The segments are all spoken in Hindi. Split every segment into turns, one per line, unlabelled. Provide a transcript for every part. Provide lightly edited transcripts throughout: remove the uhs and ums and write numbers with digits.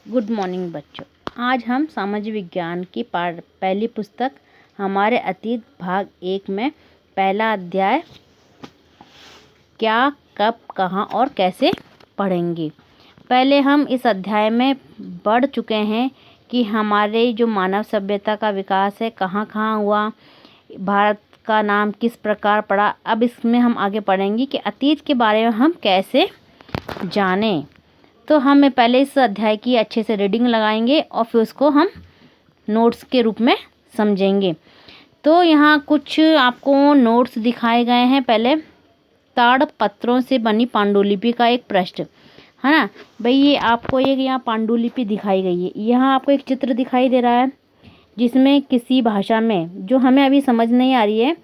गुड मॉर्निंग बच्चों। आज हम सामाजिक विज्ञान की पहली पुस्तक हमारे अतीत भाग 1 में पहला अध्याय क्या, कब, कहाँ और कैसे पढ़ेंगे। पहले हम इस अध्याय में पढ़ चुके हैं कि हमारे जो मानव सभ्यता का विकास है कहाँ कहाँ हुआ, भारत का नाम किस प्रकार पड़ा। अब इसमें हम आगे पढ़ेंगे कि अतीत के बारे में हम कैसे जानें। तो हम पहले इस अध्याय की अच्छे से रीडिंग लगाएंगे और फिर उसको हम नोट्स के रूप में समझेंगे। तो यहाँ कुछ आपको नोट्स दिखाए गए हैं। पहले ताड़पत्रों से बनी पांडुलिपि का एक पृष्ठ है ना भाई, ये आपको एक यहाँ पांडुलिपि दिखाई गई है। यहाँ आपको एक चित्र दिखाई दे रहा है जिसमें किसी भाषा में जो हमें अभी समझ नहीं आ रही है,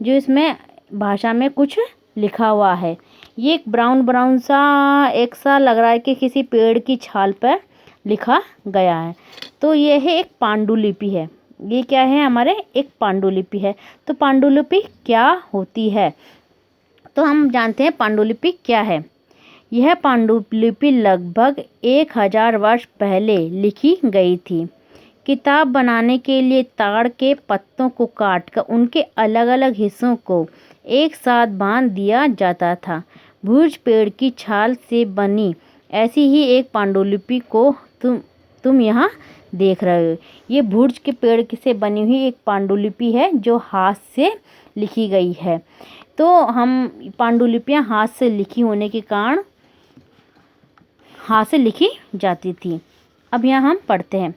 जो इसमें भाषा में कुछ लिखा हुआ है। ये एक ब्राउन सा एक सा लग रहा है कि किसी पेड़ की छाल पर लिखा गया है। तो ये है एक पांडुलिपि है। ये क्या है, हमारे एक पांडुलिपि है। तो पांडुलिपि क्या होती है, तो हम जानते हैं पांडुलिपि क्या है। यह पांडुलिपि लगभग 1000 वर्ष पहले लिखी गई थी। किताब बनाने के लिए ताड़ के पत्तों को काटकर उनके अलग अलग हिस्सों को एक साथ बांध दिया जाता था। भुज पेड़ की छाल से बनी ऐसी ही एक पांडुलिपि को तुम यहाँ देख रहे हो। ये भुज के पेड़ से बनी हुई एक पांडुलिपि है जो हाथ से लिखी गई है। तो हम पांडुलिपियाँ हाथ से लिखी होने के कारण हाथ से लिखी जाती थी। अब यहाँ हम पढ़ते हैं।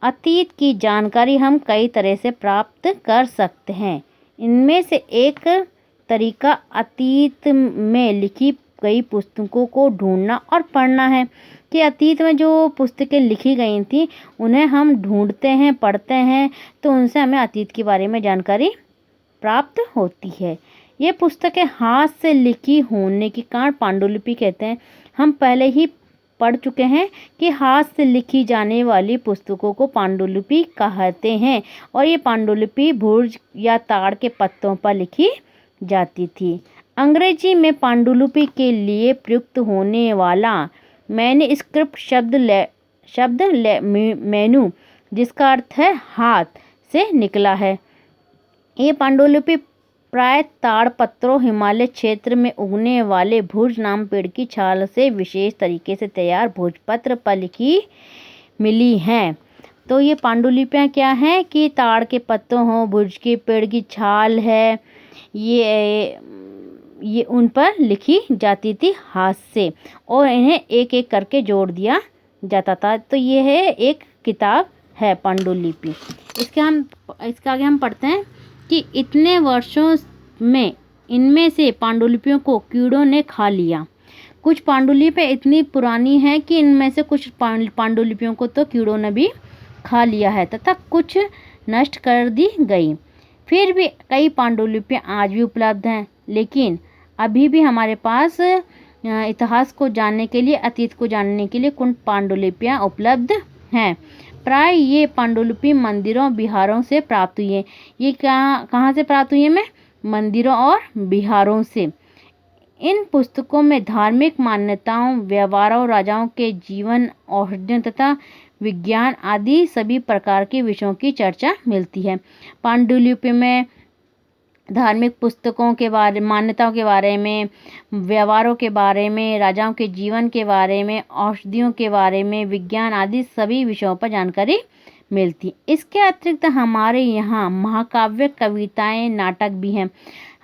अतीत की जानकारी हम कई तरह से प्राप्त कर सकते हैं। इनमें से एक तरीका अतीत में लिखी गई पुस्तकों को ढूंढना और पढ़ना है कि अतीत में जो पुस्तकें लिखी गई थी उन्हें हम ढूंढते हैं, पढ़ते हैं, तो उनसे हमें अतीत के बारे में जानकारी प्राप्त होती है। ये पुस्तकें हाथ से लिखी होने के कारण पांडुलिपि कहते हैं। हम पहले ही पढ़ चुके हैं कि हाथ से लिखी जाने वाली पुस्तकों को पांडुलिपि कहते हैं और ये पांडुलिपि भुज या ताड़ के पत्तों पर लिखी जाती थी। अंग्रेजी में पांडुलिपि के लिए प्रयुक्त होने वाला मैन्युस्क्रिप्ट मेनू जिसका अर्थ है हाथ से निकला है। ये पांडुलिपि प्राय ताड़ पत्रों हिमालय क्षेत्र में उगने वाले भुज नाम पेड़ की छाल से विशेष तरीके से तैयार भोजपत्र पर लिखी मिली हैं। तो ये पांडुलिपियाँ क्या हैं कि ताड़ के पत्तों हो, भुज के पेड़ की छाल है, ये उन पर लिखी जाती थी हाथ से और इन्हें एक एक करके जोड़ दिया जाता था। तो ये है एक किताब है पांडुलिपि। इसके आगे हम पढ़ते हैं कि इतने वर्षों में इनमें से पांडुलिपियों को कीड़ों ने खा लिया। कुछ पांडुलिपियाँ इतनी पुरानी हैं कि इनमें से कुछ पांडुलिपियों को तो कीड़ों ने भी खा लिया है तथा कुछ नष्ट कर दी गई। फिर भी कई पांडुलिपियाँ आज भी उपलब्ध हैं, लेकिन अभी भी हमारे पास इतिहास को जानने के लिए, अतीत को जानने के लिए कुछ पांडुलिपियाँ उपलब्ध हैं। प्राय ये पांडुलिपि मंदिरों बिहारों से प्राप्त हुई है। ये कहाँ से प्राप्त हुई है? में मंदिरों और बिहारों से। इन पुस्तकों में धार्मिक मान्यताओं, व्यवहारों, राजाओं के जीवन, औषधियों तथा विज्ञान आदि सभी प्रकार के विषयों की चर्चा मिलती है। पांडुलिपि में धार्मिक पुस्तकों के बारे, मान्यताओं के बारे में, व्यवहारों के बारे में, राजाओं के जीवन के बारे में, औषधियों के बारे में, विज्ञान आदि सभी विषयों पर जानकारी मिलती। इसके अतिरिक्त हमारे यहाँ महाकाव्य, कविताएं, नाटक भी हैं।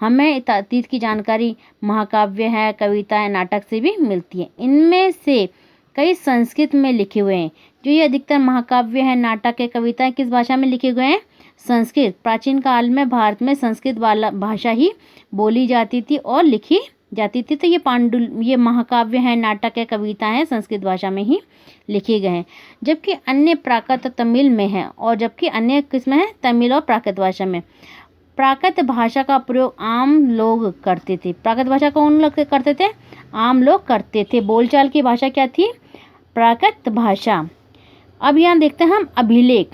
हमें अतीत की जानकारी महाकाव्य है, कविताएं, नाटक से भी मिलती है। इनमें से कई संस्कृत में लिखे हुए हैं। जो ये अधिकतर महाकाव्य है, नाटक है, कविताएं किस भाषा में लिखे हुए हैं? संस्कृत। प्राचीन काल में भारत में संस्कृत भाषा ही बोली जाती थी और लिखी जाती थी। तो ये महाकाव्य है, नाटक है, कविताएं हैं, संस्कृत भाषा में ही लिखे गए हैं। जबकि अन्य प्राकृत तमिल में है और जबकि अन्य किसमें है? तमिल और प्राकृत भाषा में। प्राकृत भाषा का प्रयोग आम लोग करते थे। प्राकृत भाषा कौन लोग करते थे? आम लोग करते थे। बोलचाल की भाषा क्या थी? प्राकृत भाषा। अब यहाँ देखते हैं हम अभिलेख।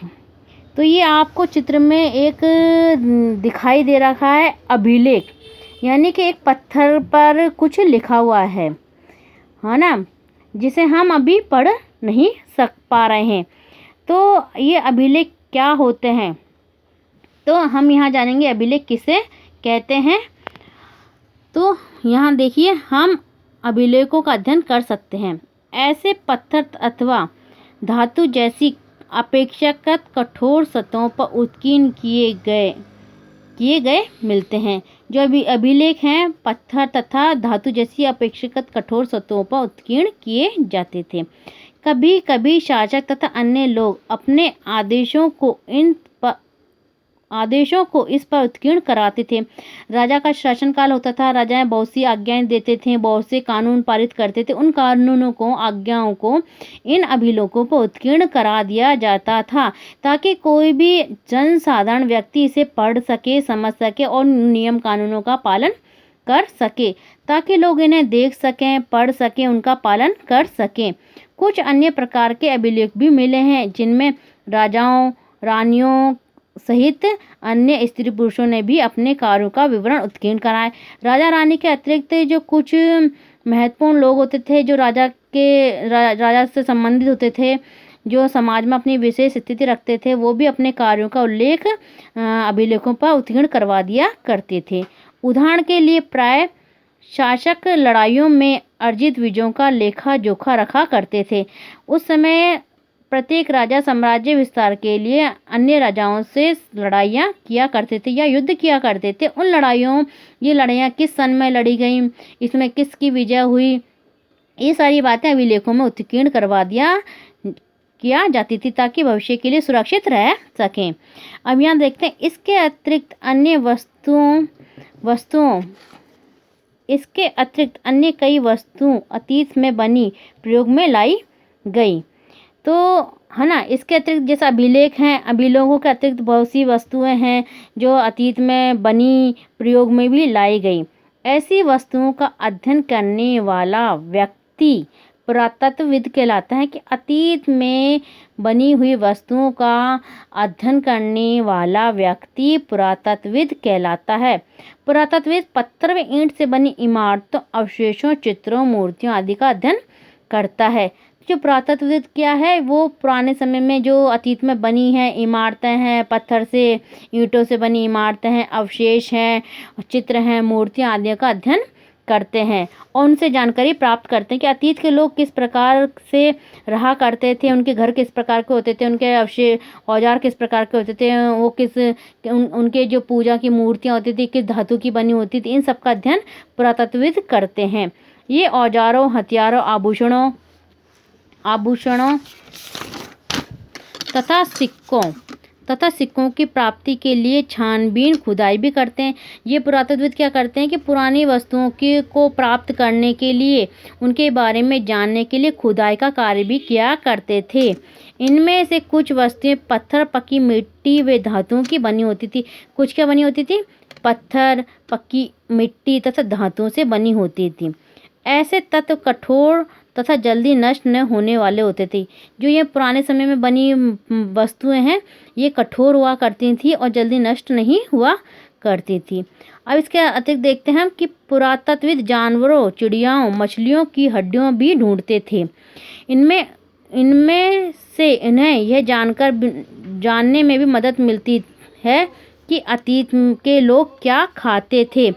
तो ये आपको चित्र में एक दिखाई दे रखा है अभिलेख, यानी कि एक पत्थर पर कुछ लिखा हुआ है ना, जिसे हम अभी पढ़ नहीं पा रहे हैं। तो ये अभिलेख क्या होते हैं? तो हम यहाँ जानेंगे अभिलेख किसे कहते हैं। तो यहाँ देखिए, हम अभिलेखों का अध्ययन कर सकते हैं। ऐसे पत्थर अथवा धातु जैसी अपेक्षाकृत कठोर सतहों पर उत्कीर्ण किए गए मिलते हैं। जो अभिलेख हैं पत्थर तथा धातु जैसी अपेक्षाकृत कठोर सतहों पर उत्कीर्ण किए जाते थे। कभी कभी शासक तथा अन्य लोग अपने आदेशों को इस पर उत्कीर्ण कराते थे। राजा का शासनकाल होता था, राजाएं बहुत सी आज्ञाएं देते थे, बहुत से कानून पारित करते थे। उन कानूनों को, आज्ञाओं को इन अभिलेखों पर उत्कीर्ण करा दिया जाता था, ताकि कोई भी जनसाधारण व्यक्ति इसे पढ़ सके, समझ सके और नियम कानूनों का पालन कर सके, ताकि लोग इन्हें देख सकें, पढ़ सकें, उनका पालन कर सकें। कुछ अन्य प्रकार के अभिलेख भी मिले हैं, जिनमें राजाओं, रानियों सहित अन्य स्त्री पुरुषों ने भी अपने कार्यों का विवरण उत्कीर्ण कराए। राजा रानी के अतिरिक्त जो कुछ महत्वपूर्ण लोग होते थे, जो राजा से संबंधित होते थे, जो समाज में अपनी विशेष स्थिति रखते थे, वो भी अपने कार्यों का उल्लेख अभिलेखों पर उत्कीर्ण करवा दिया करते थे। उदाहरण के लिए प्राय शासक लड़ाइयों में अर्जित विजयों का लेखा जोखा रखा करते थे। उस समय प्रत्येक राजा साम्राज्य विस्तार के लिए अन्य राजाओं से लड़ाइयाँ किया करते थे या युद्ध किया करते थे। उन ये लड़ाइयाँ किस सन में लड़ी गईं, इसमें किसकी विजय हुई, ये सारी बातें अभिलेखों में उत्कीर्ण करवा किया जाती थी, ताकि भविष्य के लिए सुरक्षित रह सकें। अब यहाँ देखते हैं, इसके अतिरिक्त अन्य कई वस्तुएं अतीत में बनी प्रयोग में लाई गई। तो है ना, इसके अतिरिक्त जैसे अभिलेख हैं, अभिलेखों के अतिरिक्त बहुत सी वस्तुएं हैं जो अतीत में बनी प्रयोग में भी लाई गई। ऐसी वस्तुओं का अध्ययन करने वाला व्यक्ति पुरातत्वविद कहलाता है। कि अतीत में बनी हुई वस्तुओं का अध्ययन करने वाला व्यक्ति पुरातत्वविद कहलाता है। पुरातत्वविद पत्थर व ईंट से बनी इमारतों, अवशेषों, चित्रों, मूर्तियों आदि का अध्ययन करता है। जो पुरातत्वविद क्या है, वो पुराने समय में जो अतीत में बनी है इमारतें हैं, पत्थर से, ईंटों से बनी इमारतें हैं, अवशेष हैं, चित्र हैं, मूर्तियाँ आदि का अध्ययन करते हैं और उनसे जानकारी प्राप्त करते हैं कि अतीत के लोग किस प्रकार से रहा करते थे, उनके घर किस प्रकार के होते थे, उनके औजार किस प्रकार के होते थे, वो उनके जो पूजा की मूर्तियाँ होती थी किस धातु की बनी होती थी, इन सब का अध्ययन पुरातत्वविद करते हैं। ये औजारों, हथियारों, आभूषणों तथा सिक्कों की प्राप्ति के लिए छानबीन, खुदाई भी करते हैं। ये पुरातत्वविद क्या करते हैं कि पुरानी वस्तुओं को प्राप्त करने के लिए, उनके बारे में जानने के लिए खुदाई का कार्य भी किया करते थे। इनमें से कुछ वस्तुएं पत्थर, पक्की मिट्टी व धातुओं की बनी होती थी। कुछ क्या बनी होती थी? पत्थर, पक्की मिट्टी तथा धातुओं से बनी होती थी। ऐसे तत्व कठोर तथा जल्दी नष्ट न होने वाले होते थे। जो ये पुराने समय में बनी वस्तुएं हैं, ये कठोर हुआ करती थी और जल्दी नष्ट नहीं हुआ करती थी। अब इसके अतिरिक्त देखते हैं कि पुरातत्वविद जानवरों, चिड़ियाओं, मछलियों की हड्डियां भी ढूंढते थे। इनमें से इन्हें यह जानने में भी मदद मिलती है कि अतीत के लोग क्या खाते थे।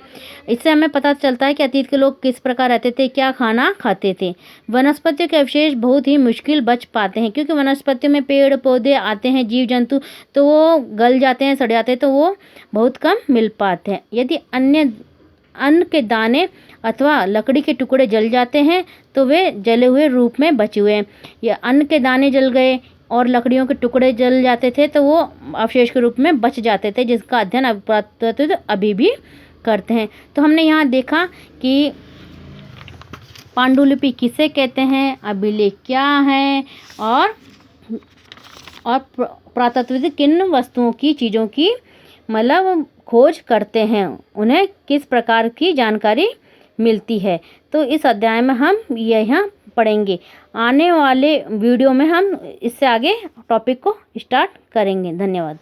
इससे हमें पता चलता है कि अतीत के लोग किस प्रकार रहते थे, क्या खाना खाते थे। वनस्पतियों के अवशेष बहुत ही मुश्किल बच पाते हैं, क्योंकि वनस्पतियों में पेड़ पौधे आते हैं, जीव जंतु, तो वो गल जाते हैं, सड़ जाते हैं, तो वो बहुत कम मिल पाते हैं। यदि अन्न के दाने अथवा लकड़ी के टुकड़े जल जाते हैं तो वे जले हुए रूप में बचे हुए हैं। या अन्न के दाने जल गए और लकड़ियों के टुकड़े जल जाते थे तो वो अवशेष के रूप में बच जाते थे, जिसका अध्ययन पुरातत्वविद अभी भी करते हैं। तो हमने यहाँ देखा कि पांडुलिपि किसे कहते हैं, अभिलेख क्या है, और पुरातत्वविद किन वस्तुओं की, चीज़ों की मतलब खोज करते हैं, उन्हें किस प्रकार की जानकारी मिलती है। तो इस अध्याय में हम यहाँ पढ़ेंगे। आने वाले वीडियो में हम इससे आगे टॉपिक को स्टार्ट करेंगे। धन्यवाद।